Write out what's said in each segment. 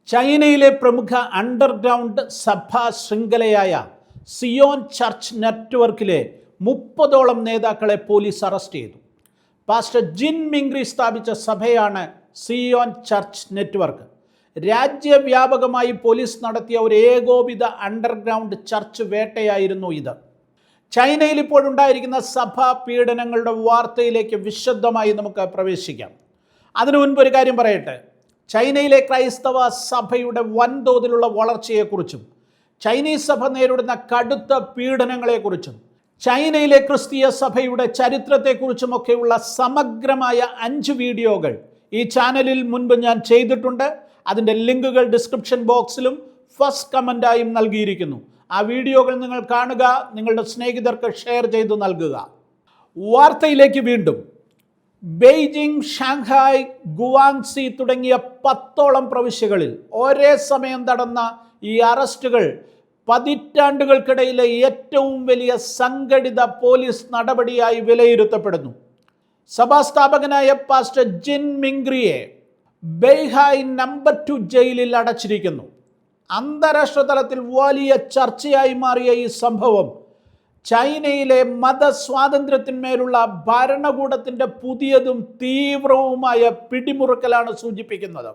ചൈനയിലെ പ്രമുഖ അണ്ടർഗ്രൗണ്ട് സഭാ ശൃംഖലയായ സിയോൻ ചർച്ച് നെറ്റ്വർക്കിലെ 30ഓളം നേതാക്കളെ പോലീസ് അറസ്റ്റ് ചെയ്തു. പാസ്റ്റർ ജിൻ മിങ്റി സ്ഥാപിച്ച സഭയാണ് സിയോൻ ചർച്ച് നെറ്റ്വർക്ക്. രാജ്യവ്യാപകമായി പോലീസ് നടത്തിയ ഒരു ഏകോപിത അണ്ടർഗ്രൗണ്ട് ചർച്ച് വേട്ടയായിരുന്നു ഇത്. ചൈനയിൽ ഇപ്പോഴുണ്ടായിരിക്കുന്ന സഭാ പീഡനങ്ങളുടെ വാർത്തയിലേക്ക് വിശദമായി നമുക്ക് പ്രവേശിക്കാം. അതിനു മുൻപ് ഒരു കാര്യം പറയട്ടെ. ചൈനയിലെ ക്രൈസ്തവ സഭയുടെ വൻതോതിലുള്ള വളർച്ചയെക്കുറിച്ചും ചൈനീസ് സഭ നേരിടുന്ന കടുത്ത പീഡനങ്ങളെക്കുറിച്ചും ചൈനയിലെ ക്രിസ്തീയ സഭയുടെ ചരിത്രത്തെക്കുറിച്ചുമൊക്കെയുള്ള സമഗ്രമായ 5 വീഡിയോകൾ ഈ ചാനലിൽ മുൻപ് ഞാൻ ചെയ്തിട്ടുണ്ട്. അതിൻ്റെ ലിങ്കുകൾ ഡിസ്ക്രിപ്ഷൻ ബോക്സിലും ഫസ്റ്റ് കമൻ്റായും നൽകിയിരിക്കുന്നു. ആ വീഡിയോകൾ നിങ്ങൾ കാണുക, നിങ്ങളുടെ സ്നേഹിതർക്ക് ഷെയർ ചെയ്തു നൽകുക. വാർത്തയിലേക്ക് വീണ്ടും. ബെയ്ജിംഗ്, ഷാങ്ഹായ്, ഗുവാങ്സി തുടങ്ങിയ 10ഓളം പ്രവിശ്യകളിൽ ഒരേ സമയം നടന്ന ഈ അറസ്റ്റുകൾ പതിറ്റാണ്ടുകൾക്കിടയിലെ ഏറ്റവും വലിയ സംഘടിത പോലീസ് നടപടിയായി വിലയിരുത്തപ്പെടുന്നു. സഭാസ്ഥാപകനായ പാസ്റ്റർ ജിൻ മിങ്റിയെ ബെയ്ഹായ് നമ്പർ 2 ജയിലിൽ അടച്ചിരിക്കുന്നു. അന്താരാഷ്ട്ര തലത്തിൽ വലിയ ചർച്ചയായി മാറിയ ഈ സംഭവം ചൈനയിലെ മതസ്വാതന്ത്ര്യത്തിന്മേലുള്ള ഭരണകൂടത്തിൻ്റെ പുതിയതും തീവ്രവുമായ പിടിമുറുക്കലാണ് സൂചിപ്പിക്കുന്നത്.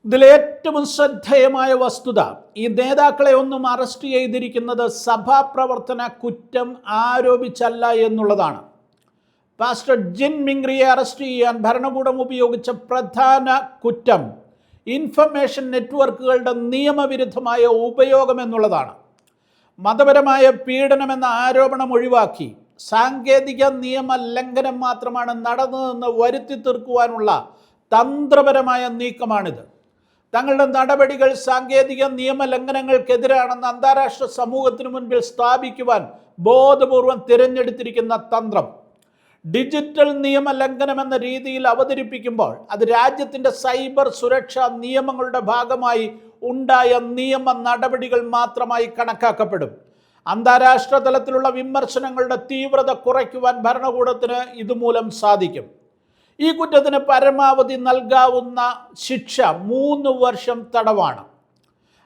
ഇതിലേറ്റവും ശ്രദ്ധേയമായ വസ്തുത, ഈ നേതാക്കളെ ഒന്നും അറസ്റ്റ് ചെയ്തിരിക്കുന്നത് സഭാപ്രവർത്തന കുറ്റം ആരോപിച്ചല്ല എന്നുള്ളതാണ്. പാസ്റ്റർ ജിൻ മിങ്റിയെ അറസ്റ്റ് ചെയ്യാൻ ഭരണകൂടം ഉപയോഗിച്ച പ്രധാന കുറ്റം ഇൻഫർമേഷൻ നെറ്റ്വർക്കുകളുടെ നിയമവിരുദ്ധമായ ഉപയോഗം എന്നുള്ളതാണ്. മതപരമായ പീഡനമെന്ന ആരോപണം ഒഴിവാക്കി സാങ്കേതിക നിയമ ലംഘനം മാത്രമാണ് നടന്നതെന്ന് വരുത്തി തീർക്കുവാനുള്ള തന്ത്രപരമായ നീക്കമാണിത്. തങ്ങളുടെ നടപടികൾ സാങ്കേതിക നിയമ ലംഘനങ്ങൾക്കെതിരാണെന്ന് അന്താരാഷ്ട്ര സമൂഹത്തിന് മുൻപിൽ സ്ഥാപിക്കുവാൻ ബോധപൂർവം തിരഞ്ഞെടുത്തിരിക്കുന്ന തന്ത്രം ഡിജിറ്റൽ നിയമ ലംഘനമെന്ന രീതിയിൽ അവതരിപ്പിക്കുമ്പോൾ അത് രാജ്യത്തിൻ്റെ സൈബർ സുരക്ഷാ നിയമങ്ങളുടെ ഭാഗമായി ഉണ്ടായ നിയമ നടപടികൾ മാത്രമായി കണക്കാക്കപ്പെടും. അന്താരാഷ്ട്ര തലത്തിലുള്ള വിമർശനങ്ങളുടെ തീവ്രത കുറയ്ക്കുവാൻ ഭരണകൂടത്തിന് ഇതുമൂലം സാധിക്കും. ഈ കുറ്റത്തിന് പരമാവധി നൽകാവുന്ന ശിക്ഷ 3 വർഷം തടവാണ്.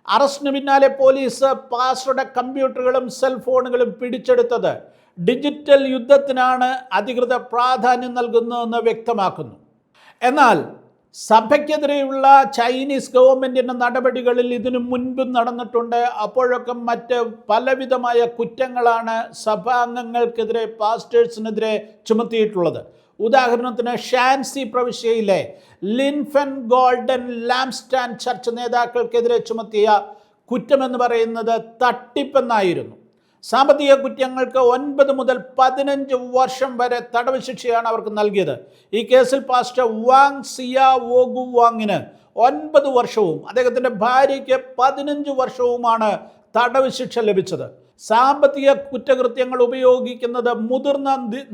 അറസ്റ്റിന് പിന്നാലെ പോലീസ് പാസ്റ്ററുടെ കമ്പ്യൂട്ടറുകളും സെൽഫോണുകളും പിടിച്ചെടുത്തത് ഡിജിറ്റൽ യുദ്ധത്തിനാണ് അധികൃതർ പ്രാധാന്യം നൽകുന്നതെന്ന് വ്യക്തമാക്കുന്നു. എന്നാൽ സഭയ്ക്കെതിരെയുള്ള ചൈനീസ് ഗവൺമെൻറ്റിൻ്റെ നടപടികളിൽ ഇതിനു മുൻപും നടന്നിട്ടുണ്ട്. അപ്പോഴൊക്കെ മറ്റ് പലവിധമായ കുറ്റങ്ങളാണ് സഭാംഗങ്ങൾക്കെതിരെ, പാസ്റ്റേഴ്സിനെതിരെ ചുമത്തിയിട്ടുള്ളത്. ഉദാഹരണത്തിന് ഷാൻസി പ്രവിശ്യയിലെ ലിൻഫെൻ ഗോൾഡൻ ലാംസ്റ്റാൻഡ് ചർച്ച് നേതാക്കൾക്കെതിരെ ചുമത്തിയ കുറ്റമെന്ന് പറയുന്നത് തട്ടിപ്പെന്നായിരുന്നു. സാമ്പത്തിക കുറ്റങ്ങൾക്ക് 9 മുതൽ 15 വർഷം വരെ തടവ് ശിക്ഷയാണ് അവർക്ക് നൽകിയത്. ഈ കേസിൽ പാസ്റ്റർ വാങ് സിയ വോഗു വാങ്ങിന് 9 വർഷവും അദ്ദേഹത്തിൻ്റെ ഭാര്യയ്ക്ക് 15 വർഷവുമാണ് തടവ് ശിക്ഷ ലഭിച്ചത്. സാമ്പത്തിക കുറ്റകൃത്യങ്ങൾ ഉപയോഗിക്കുന്നത് മുതിർന്ന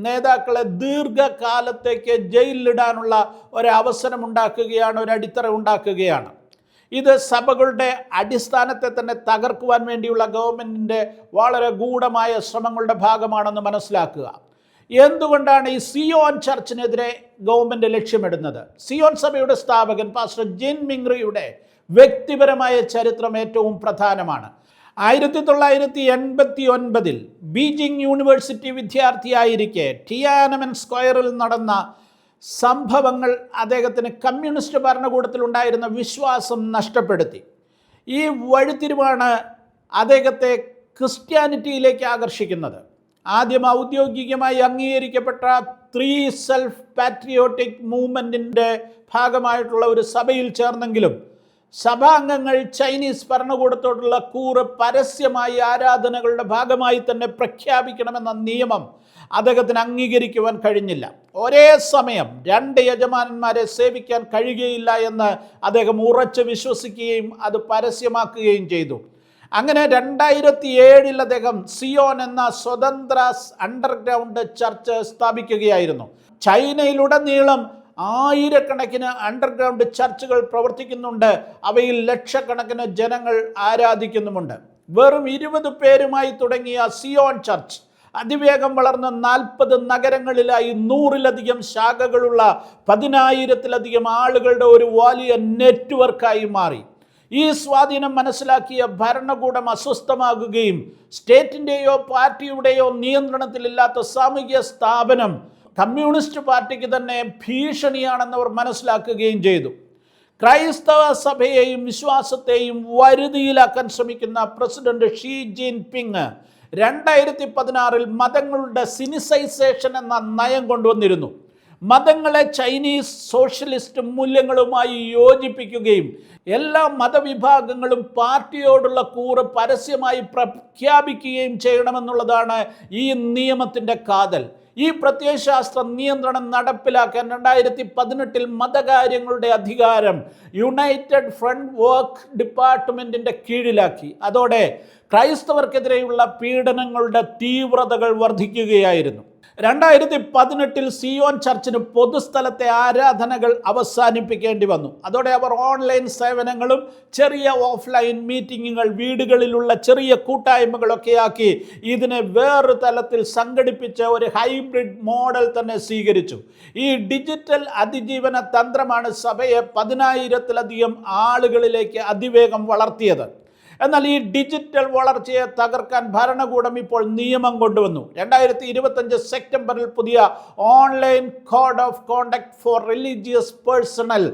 നേതാക്കളെ ദീർഘകാലത്തേക്ക് ജയിലിലിടാനുള്ള ഒരവസരം ഉണ്ടാക്കുകയാണ്, ഒരു അടിത്തറ ഉണ്ടാക്കുകയാണ്. ഇത് സഭകളുടെ അടിസ്ഥാനത്തെ തന്നെ തകർക്കുവാൻ വേണ്ടിയുള്ള ഗവൺമെൻറ്റിൻ്റെ വളരെ ഗൂഢമായ ശ്രമങ്ങളുടെ ഭാഗമാണെന്ന് മനസ്സിലാക്കുക. എന്തുകൊണ്ടാണ് ഈ സിയോൻ ചർച്ചിനെതിരെ ഗവൺമെൻറ് ലക്ഷ്യമിടുന്നത്? സിയോൻ സഭയുടെ സ്ഥാപകൻ പാസ്റ്റർ ജിൻ മിങ്റിയുടെ വ്യക്തിപരമായ ചരിത്രം ഏറ്റവും പ്രധാനമാണ്. 1989 ബീജിംഗ് യൂണിവേഴ്സിറ്റി വിദ്യാർത്ഥിയായിരിക്കെ ടിയാനമെൻ സ്ക്വയറിൽ നടന്ന സംഭവങ്ങൾ അദ്ദേഹത്തിന് കമ്മ്യൂണിസ്റ്റ് ഭരണകൂടത്തിലുണ്ടായിരുന്ന വിശ്വാസം നഷ്ടപ്പെടുത്തി. ഈ വഴിത്തിരിവാണ് അദ്ദേഹത്തെ ക്രിസ്ത്യാനിറ്റിയിലേക്ക് ആകർഷിക്കുന്നത്. ആദ്യം ഔദ്യോഗികമായി അംഗീകരിക്കപ്പെട്ട 3 സെൽഫ് പാട്രിയോട്ടിക് മൂവ്മെൻറ്റിൻ്റെ ഭാഗമായിട്ടുള്ള ഒരു സഭയിൽ ചേർന്നെങ്കിലും സഭാംഗങ്ങൾ ചൈനീസ് ഭരണകൂടത്തോടുള്ള കൂറ് പരസ്യമായി ആരാധനകളുടെ ഭാഗമായി തന്നെ പ്രഖ്യാപിക്കണമെന്ന നിയമം അദ്ദേഹത്തിന് അംഗീകരിക്കുവാൻ കഴിഞ്ഞില്ല. ഒരേ സമയം 2 യജമാനന്മാരെ സേവിക്കാൻ കഴിയുകയില്ല എന്ന് അദ്ദേഹം ഉറച്ചു വിശ്വസിക്കുകയും അത് പരസ്യമാക്കുകയും ചെയ്തു. അങ്ങനെ 2007 അദ്ദേഹം സിയോൻ എന്ന സ്വതന്ത്ര അണ്ടർഗ്രൗണ്ട് ചർച്ച് സ്ഥാപിക്കുകയായിരുന്നു. ചൈനയിലുടനീളം ആയിരക്കണക്കിന് അണ്ടർഗ്രൗണ്ട് ചർച്ചുകൾ പ്രവർത്തിക്കുന്നുണ്ട്. അവയിൽ ലക്ഷക്കണക്കിന് ജനങ്ങൾ ആരാധിക്കുന്നുമുണ്ട്. വെറും 20 പേരുമായി തുടങ്ങിയ സിയോൻ ചർച്ച് അതിവേഗം വളർന്ന 40 നഗരങ്ങളിലായി 100-ലധികം ശാഖകളുള്ള 10,000-ലധികം ആളുകളുടെ ഒരു വലിയ നെറ്റ്വർക്കായി മാറി. ഈ സ്വാധീനം മനസ്സിലാക്കിയ ഭരണകൂടം അസ്വസ്ഥമാകുകയും സ്റ്റേറ്റിൻ്റെയോ പാർട്ടിയുടെയോ നിയന്ത്രണത്തിലില്ലാത്ത സാമൂഹിക സ്ഥാപനം കമ്മ്യൂണിസ്റ്റ് പാർട്ടിക്ക് തന്നെ ഭീഷണിയാണെന്നവർ മനസ്സിലാക്കുകയും ചെയ്തു. ക്രൈസ്തവ സഭയെയും വിശ്വാസത്തെയും വരുതിയിലാക്കാൻ ശ്രമിക്കുന്ന പ്രസിഡന്റ് ഷീ ജിൻ പിങ് 2016 മതങ്ങളുടെ സിനിസൈസേഷൻ എന്ന നയം കൊണ്ടുവന്നിരുന്നു. മതങ്ങളെ ചൈനീസ് സോഷ്യലിസ്റ്റ് മൂല്യങ്ങളുമായി യോജിപ്പിക്കുകയും എല്ലാ മതവിഭാഗങ്ങളും പാർട്ടിയോടുള്ള കൂറ് പരസ്യമായി പ്രഖ്യാപിക്കുകയും ചെയ്യണമെന്നുള്ളതാണ് ഈ നിയമത്തിൻ്റെ കാതൽ. ഈ പ്രത്യയശാസ്ത്ര നിയന്ത്രണം നടപ്പിലാക്കാൻ 2018 മതകാര്യങ്ങളുടെ അധികാരം യുണൈറ്റഡ് ഫ്രണ്ട് വർക്ക് ഡിപ്പാർട്ട്മെൻറ്റിൻ്റെ കീഴിലാക്കി. അതോടെ ക്രൈസ്തവർക്കെതിരെയുള്ള പീഡനങ്ങളുടെ തീവ്രതകൾ വർദ്ധിക്കുകയായിരുന്നു. 2018 സിയോൻ ചർച്ചിന് പൊതുസ്ഥലത്തെ ആരാധനകൾ അവസാനിപ്പിക്കേണ്ടി വന്നു. അതോടെ അവർ ഓൺലൈൻ സേവനങ്ങളും ചെറിയ ഓഫ്ലൈൻ മീറ്റിങ്ങുകൾ, വീടുകളിലുള്ള ചെറിയ കൂട്ടായ്മകളൊക്കെയാക്കി ഇതിനെ വേറൊരു തലത്തിൽ സംഘടിപ്പിച്ച ഒരു ഹൈബ്രിഡ് മോഡൽ തന്നെ സ്വീകരിച്ചു. ഈ ഡിജിറ്റൽ അതിജീവന തന്ത്രമാണ് സഭയെ 10,000-ലധികം ആളുകളിലേക്ക് അതിവേഗം വളർത്തിയത്. എന്നാൽ ഈ ഡിജിറ്റൽ വളർച്ചയെ തകർക്കാൻ ഭരണകൂടം ഇപ്പോൾ നിയമം കൊണ്ടുവന്നു. 2025 സെപ്റ്റംബറിൽ പുതിയ online code of conduct four religious personal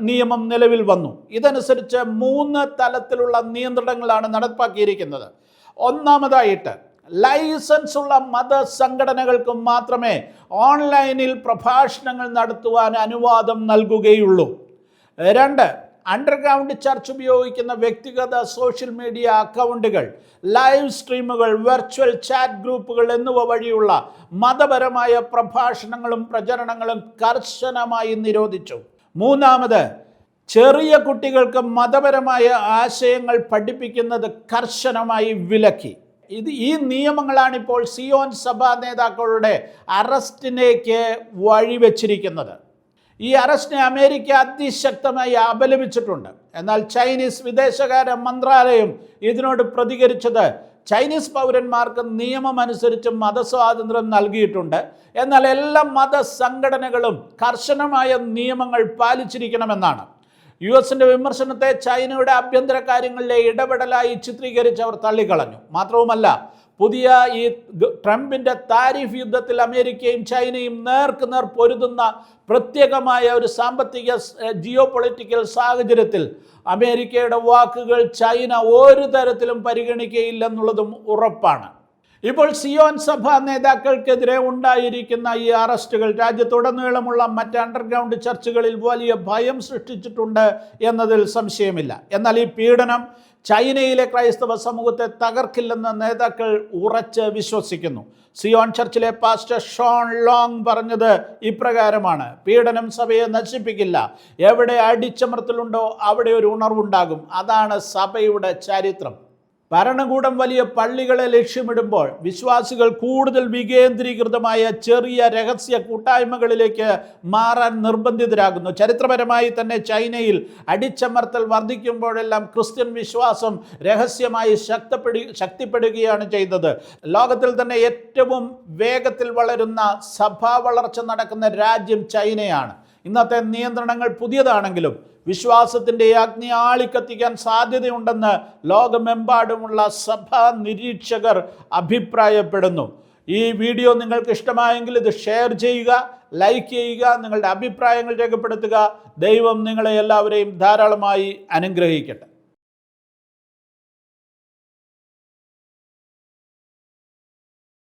നിയമം നിലവിൽ വന്നു. ഇതനുസരിച്ച് 3 തലത്തിലുള്ള നിയന്ത്രണങ്ങളാണ് നടപ്പാക്കിയിരിക്കുന്നത്. ഒന്നാമതായിട്ട്, ലൈസൻസ് ഉള്ള മതസംഘടനകൾക്ക് മാത്രമേ ഓൺലൈനിൽ പ്രഭാഷണങ്ങൾ നടത്തുവാൻ അനുവാദം നൽകുകയുള്ളൂ. 2, അണ്ടർഗ്രൗണ്ട് ചർച്ച് ഉപയോഗിക്കുന്ന വ്യക്തിഗത സോഷ്യൽ മീഡിയ അക്കൗണ്ടുകൾ, ലൈവ് സ്ട്രീമുകൾ, വെർച്വൽ ചാറ്റ് ഗ്രൂപ്പുകൾ എന്നിവ വഴിയുള്ള മതപരമായ പ്രഭാഷണങ്ങളും പ്രചരണങ്ങളും കർശനമായി നിരോധിച്ചു. 3, ചെറിയ കുട്ടികൾക്ക് മതപരമായ ആശയങ്ങൾ പഠിപ്പിക്കുന്നത് കർശനമായി വിലക്കി. ഈ നിയമങ്ങളാണിപ്പോൾ സിയോൻ സഭാ നേതാക്കളുടെ അറസ്റ്റിലേക്ക് വഴിവെച്ചിരിക്കുന്നത്. ഈ അറസ്റ്റിനെ അമേരിക്ക അതിശക്തമായി അപലപിച്ചിട്ടുണ്ട്. എന്നാൽ ചൈനീസ് വിദേശകാര്യ മന്ത്രാലയം ഇതിനോട് പ്രതികരിച്ചത്, ചൈനീസ് പൗരന്മാർക്ക് നിയമമനുസരിച്ച് മതസ്വാതന്ത്ര്യം നൽകിയിട്ടുണ്ട്, എന്നാൽ എല്ലാ മതസംഘടനകളും കർശനമായ നിയമങ്ങൾ പാലിച്ചിരിക്കണമെന്നാണ്. US-ന്റെ വിമർശനത്തെ ചൈനയുടെ ആഭ്യന്തര കാര്യങ്ങളിലെ ഇടപെടലായി ചിത്രീകരിച്ച് അവർ തള്ളിക്കളഞ്ഞു. മാത്രവുമല്ല, പുതിയ ഈ ട്രംപിൻ്റെ താരിഫ് യുദ്ധത്തിൽ അമേരിക്കയും ചൈനയും നേർക്കുനേർ പൊരുതുന്ന പ്രത്യേകമായ ഒരു സാമ്പത്തിക ജിയോ പൊളിറ്റിക്കൽ സാഹചര്യത്തിൽ അമേരിക്കയുടെ വാക്കുകൾ ചൈന ഒരു തരത്തിലും പരിഗണിക്കുകയില്ലെന്നുള്ളതും ഉറപ്പാണ്. ഇപ്പോൾ സിയോൻ സഭാ നേതാക്കൾക്കെതിരെ ഉണ്ടായിരിക്കുന്ന ഈ അറസ്റ്റുകൾ രാജ്യത്തുടനീളമുള്ള മറ്റ് അണ്ടർഗ്രൗണ്ട് ചർച്ചുകളിൽ വലിയ ഭയം സൃഷ്ടിച്ചിട്ടുണ്ട് എന്നതിൽ സംശയമില്ല. എന്നാൽ ഈ പീഡനം ചൈനയിലെ ക്രൈസ്തവ സമൂഹത്തെ തകർക്കില്ലെന്ന് നേതാക്കൾ ഉറച്ച് വിശ്വസിക്കുന്നു. സിയോൺ ചർച്ചിലെ പാസ്റ്റർ ഷോൺ ലോങ് പറഞ്ഞത് ഇപ്രകാരമാണ്: പീഡനം സഭയെ നശിപ്പിക്കില്ല. എവിടെ അടിച്ചമർത്തലുണ്ടോ അവിടെ ഒരു ഉണർവുണ്ടാകും. അതാണ് സഭയുടെ ചരിത്രം. ഭരണകൂടം വലിയ പള്ളികളെ ലക്ഷ്യമിടുമ്പോൾ വിശ്വാസികൾ കൂടുതൽ വികേന്ദ്രീകൃതമായ ചെറിയ രഹസ്യ കൂട്ടായ്മകളിലേക്ക് മാറാൻ നിർബന്ധിതരാകുന്നു. ചരിത്രപരമായി തന്നെ ചൈനയിൽ അടിച്ചമർത്തൽ വർദ്ധിക്കുമ്പോഴെല്ലാം ക്രിസ്ത്യൻ വിശ്വാസം രഹസ്യമായി ശക്തിപ്പെടുകയാണ് ചെയ്തത്. ലോകത്തിൽ തന്നെ ഏറ്റവും വേഗത്തിൽ വളരുന്ന സഭാ വളർച്ച നടക്കുന്ന രാജ്യം ചൈനയാണ്. ഇന്നത്തെ നിയന്ത്രണങ്ങൾ പുതിയതാണെങ്കിലും വിശ്വാസത്തിൻ്റെ അഗ്നി ആളിക്കത്തിക്കാൻ സാധ്യതയുണ്ടെന്ന് ലോകമെമ്പാടുമുള്ള സഭാ നിരീക്ഷകർ അഭിപ്രായപ്പെടുന്നു. ഈ വീഡിയോ നിങ്ങൾക്ക് ഇഷ്ടമായെങ്കിൽ ഇത് ഷെയർ ചെയ്യുക, ലൈക്ക് ചെയ്യുക, നിങ്ങളുടെ അഭിപ്രായങ്ങൾ രേഖപ്പെടുത്തുക. ദൈവം നിങ്ങളെ എല്ലാവരെയും ധാരാളമായി അനുഗ്രഹിക്കട്ടെ.